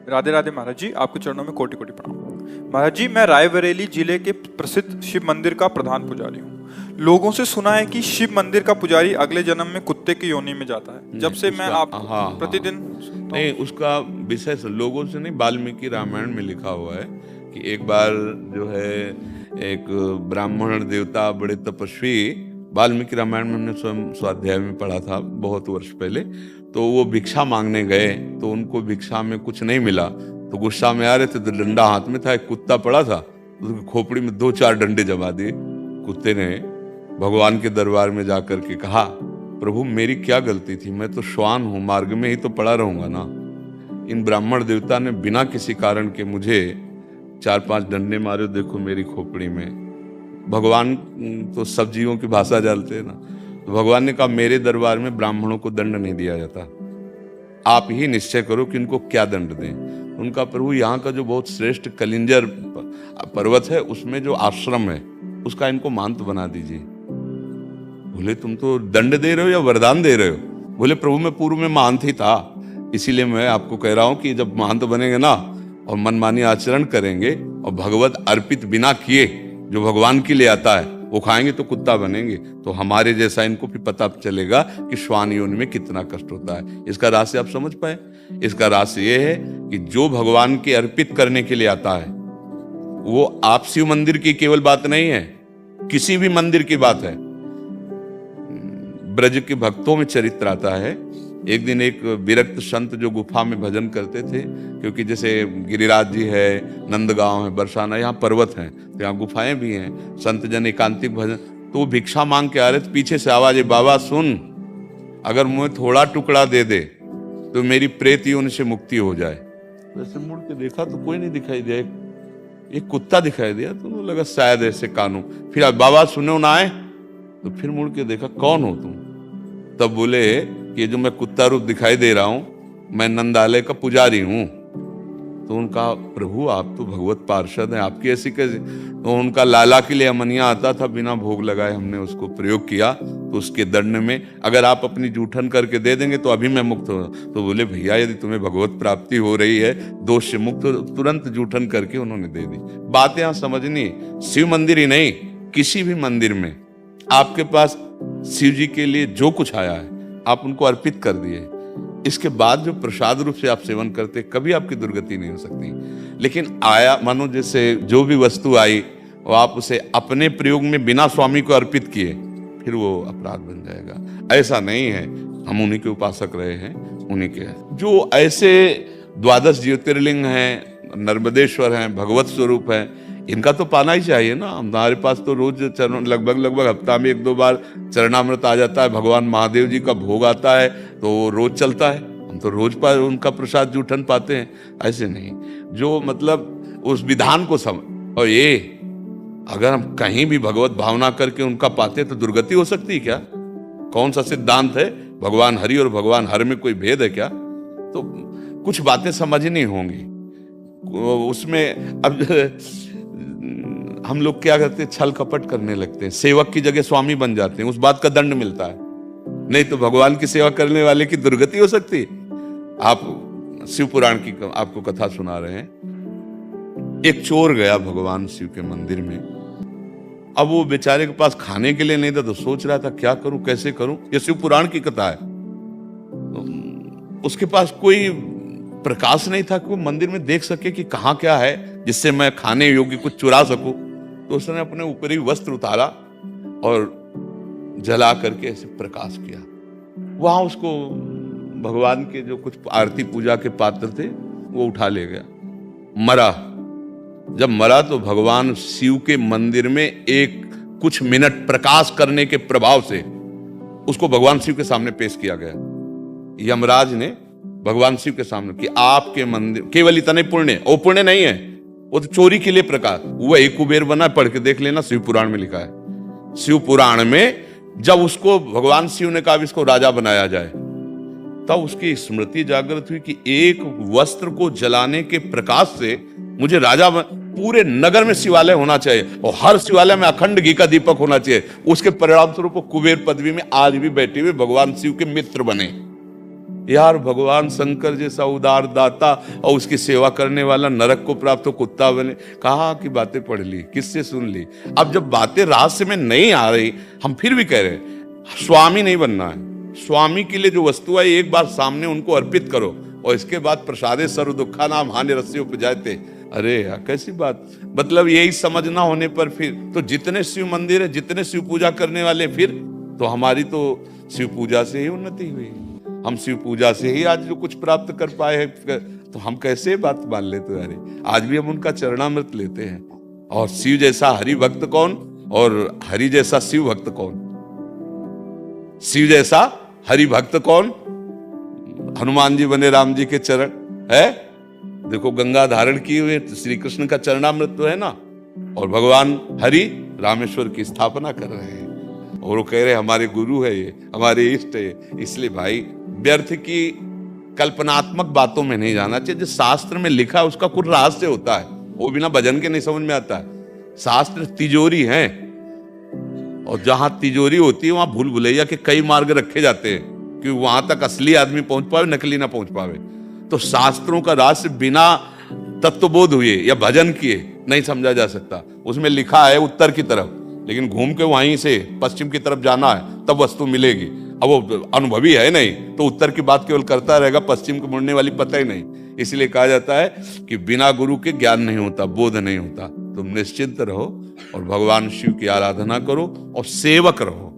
राधे राधे महाराज जी, आपके चरणों में कोटि कोटि प्रणाम। महाराज जी, मैं रायबरेली जिले के प्रसिद्ध शिव मंदिर का प्रधान पुजारी हूँ। लोगों से सुना है कि शिव मंदिर का पुजारी अगले जन्म में कुत्ते की योनि में जाता है। जब से मैं आप प्रतिदिन नहीं, उसका विषय लोगों से नहीं, वाल्मीकि रामायण में लिखा हुआ है कि एक बार जो है एक ब्राह्मण देवता बड़े तपस्वी, वाल्मीकि रामायण में हमने स्वयं स्वाध्याय में पढ़ा था बहुत वर्ष पहले, तो वो भिक्षा मांगने गए तो उनको भिक्षा में कुछ नहीं मिला, तो गुस्सा में आ रहे थे तो डंडा हाथ में था, एक कुत्ता पड़ा था, उसकी खोपड़ी में 2-4 डंडे जमा दिए। कुत्ते ने भगवान के दरबार में जाकर के कहा, प्रभु मेरी क्या गलती थी, मैं तो श्वान हूं, मार्ग में ही तो पड़ा रहूंगा ना। इन ब्राह्मण देवता ने बिना किसी कारण के मुझे 4-5 डंडे मारे, देखो मेरी खोपड़ी में। भगवान तो सब जीवों की भाषा जानते हैं ना, तो भगवान ने कहा मेरे दरबार में ब्राह्मणों को दंड नहीं दिया जाता, आप ही निश्चय करो कि इनको क्या दंड दें। उनका प्रभु यहाँ का जो बहुत श्रेष्ठ कलिंजर पर्वत है उसमें जो आश्रम है उसका इनको महंत बना दीजिए। बोले तुम तो दंड दे रहे हो या वरदान दे रहे हो? बोले प्रभु मैं पूर्व में महंत ही था, इसीलिए मैं आपको कह रहा हूं कि जब महंत बनेंगे ना और मनमानी आचरण करेंगे और भगवत अर्पित बिना किए जो भगवान के लिए आता है वो खाएंगे तो कुत्ता बनेंगे, तो हमारे जैसा इनको भी पता चलेगा कि श्वान योनि में कितना कष्ट होता है। इसका रहस्य आप समझ पाए? इसका रहस्य ये है कि जो भगवान के अर्पित करने के लिए आता है वो आप शिव मंदिर की केवल बात नहीं है, किसी भी मंदिर की बात है। ब्रज के भक्तों में चरित्र आता है। एक दिन एक विरक्त संत जो गुफा में भजन करते थे, क्योंकि जैसे गिरिराज जी है, नंदगांव है, बरसाना, यहाँ पर्वत हैं तो यहाँ गुफाएं भी हैं, संत जन एकांतिक भजन, तो वो भिक्षा मांग के आ रहे थे, पीछे से आवाज है, बाबा सुन, अगर मुझे थोड़ा टुकड़ा दे दे तो मेरी प्रेत योनि से मुक्ति हो जाए। वैसे मुड़ के देखा तो कोई नहीं दिखाई दिया, एक कुत्ता दिखाई दिया, तो लगा शायद ऐसे कानून। फिर बाबा सुनो ना आए, तो फिर मुड़ के देखा कौन हो तुम? तब बोले कि जो मैं कुत्ता रूप दिखाई दे रहा हूं मैं नंदालय का पुजारी हूं। तो उनका प्रभु आप तो भगवत पार्षद हैं, आपकी ऐसी कैसे? तो उनका लाला के लिए अमनिया आता था, बिना भोग लगाए हमने उसको प्रयोग किया, तो उसके दंड में अगर आप अपनी जूठन करके दे देंगे तो अभी मैं मुक्त हो। तो बोले भैया यदि तुम्हें भगवत प्राप्ति हो रही है, दोष से मुक्त, तुरंत जूठन करके उन्होंने दे दी। बात यहां समझनी, शिव मंदिर ही नहीं, किसी भी मंदिर में आपके पास शिव जी के लिए जो कुछ आया है आप उनको अर्पित कर दिए, इसके बाद जो प्रसाद रूप से आप सेवन करते कभी आपकी दुर्गति नहीं हो सकती। लेकिन आया मानो जैसे जो भी वस्तु आई और आप उसे अपने प्रयोग में बिना स्वामी को अर्पित किए, फिर वो अपराध बन जाएगा। ऐसा नहीं है, हम उन्हीं के उपासक रहे हैं, उन्हीं के जो ऐसे 12 ज्योतिर्लिंग हैं, नर्मदेश्वर हैं, भगवत स्वरूप हैं, इनका तो पाना ही चाहिए ना। हमारे पास तो रोज चरण, लगभग हफ्ता में 1-2 बार चरणामृत आ जाता है, भगवान महादेव जी का भोग आता है तो रोज चलता है, हम तो रोज पर उनका प्रसाद जूठन पाते हैं। ऐसे नहीं, जो मतलब उस विधान को समझ, और ये अगर हम कहीं भी भगवत भावना करके उनका पाते तो दुर्गति हो सकती है क्या? कौन सा सिद्धांत है? भगवान हरि और भगवान हर में कोई भेद है क्या? तो कुछ बातें समझनी होंगी उसमें। अब हम लोग क्या करते हैं, छल कपट करने लगते हैं, सेवक की जगह स्वामी बन जाते हैं, उस बात का दंड मिलता है। नहीं तो भगवान की सेवा करने वाले की दुर्गति हो सकती है। आप शिव पुराण की आपको कथा सुना रहे हैं। एक चोर गया भगवान शिव के मंदिर में, अब वो बेचारे के पास खाने के लिए नहीं था तो सोच रहा था क्या करूं, कैसे करूं। ये शिव पुराण की कथा है। उसके पास कोई प्रकाश नहीं था कि वो मंदिर में देख सके कि कहाँ क्या है जिससे मैं खाने योग्य कुछ चुरा सकूं। तो उसने अपने ऊपरी वस्त्र उतारा और जला करके ऐसे प्रकाश किया। वहां उसको भगवान के जो कुछ आरती पूजा के पात्र थे वो उठा ले गया, मरा। जब मरा तो भगवान शिव के मंदिर में एक कुछ मिनट प्रकाश करने के प्रभाव से उसको भगवान शिव के सामने पेश किया गया। यमराज ने भगवान शिव के सामने कि आपके मंदिर केवल इतने पुण्य, वो पुण्य नहीं है, वो तो चोरी के लिए प्रकाश। वो एक कुबेर बना, पढ़ के देख लेना, शिव पुराण में लिखा है। शिव पुराण में जब उसको भगवान शिव ने कहा इसको राजा बनाया जाए, तब उसकी स्मृति जागृत हुई कि एक वस्त्र को जलाने के प्रकाश से मुझे राजा पूरे नगर में शिवालय होना चाहिए और हर शिवालय में अखंड घी का दीपक होना चाहिए। उसके परिणाम स्वरूप कुबेर पदवी में आज भी बैठे हुए भगवान शिव के मित्र बने। यार भगवान शंकर जैसा उदार दाता और उसकी सेवा करने वाला नरक को प्राप्त हो कुत्ता बने, कहाँ की बातें पढ़ ली, किससे सुन ली। अब जब बातें रहस्य में नहीं आ रही, हम फिर भी कह रहे हैं स्वामी नहीं बनना है। स्वामी के लिए जो वस्तु है एक बार सामने उनको अर्पित करो और इसके बाद प्रसादे सर्व दुखा नाम हानि रस्सी उपजाते। अरे यार कैसी बात, मतलब यही समझना होने पर फिर तो जितने शिव मंदिर है, जितने शिव पूजा करने वाले, फिर तो हमारी तो शिव पूजा से ही उन्नति हुई। हम शिव पूजा से ही आज जो कुछ प्राप्त कर पाए हैं, तो हम कैसे बात मान लेते यार। आज भी हम उनका चरणामृत लेते हैं। और शिव जैसा हरि भक्त कौन और हरि जैसा शिव भक्त कौन? शिव जैसा हरि भक्त कौन? हनुमान जी बने राम जी के चरण है। देखो गंगा धारण किए हुए श्री कृष्ण का चरणामृत तो है ना, और भगवान हरि रामेश्वर की स्थापना कर रहे हैं और वो कह रहे हमारे गुरु है, ये हमारे इष्ट है। इसलिए भाई व्यर्थ की कल्पनात्मक बातों में नहीं जाना चाहिए। जो शास्त्र में लिखा है उसका कुछ रहस्य होता है, वो बिना भजन के नहीं समझ में आता है। शास्त्र तिजोरी है और जहां तिजोरी होती है वहां भूल भुलैया के कई मार्ग रखे जाते हैं कि वहां तक असली आदमी पहुंच पावे, नकली ना पहुंच पावे। तो शास्त्रों का रहस्य बिना तत्वबोध हुए या भजन किए नहीं समझा जा सकता। उसमें लिखा है उत्तर की तरफ, लेकिन घूम के वहीं से पश्चिम की तरफ जाना है तब वस्तु मिलेगी। अब वो अनुभवी है नहीं तो उत्तर की बात केवल करता रहेगा, पश्चिम को मुड़ने वाली पता ही नहीं। इसलिए कहा जाता है कि बिना गुरु के ज्ञान नहीं होता, बोध नहीं होता। तुम निश्चिंत रहो और भगवान शिव की आराधना करो और सेवक रहो।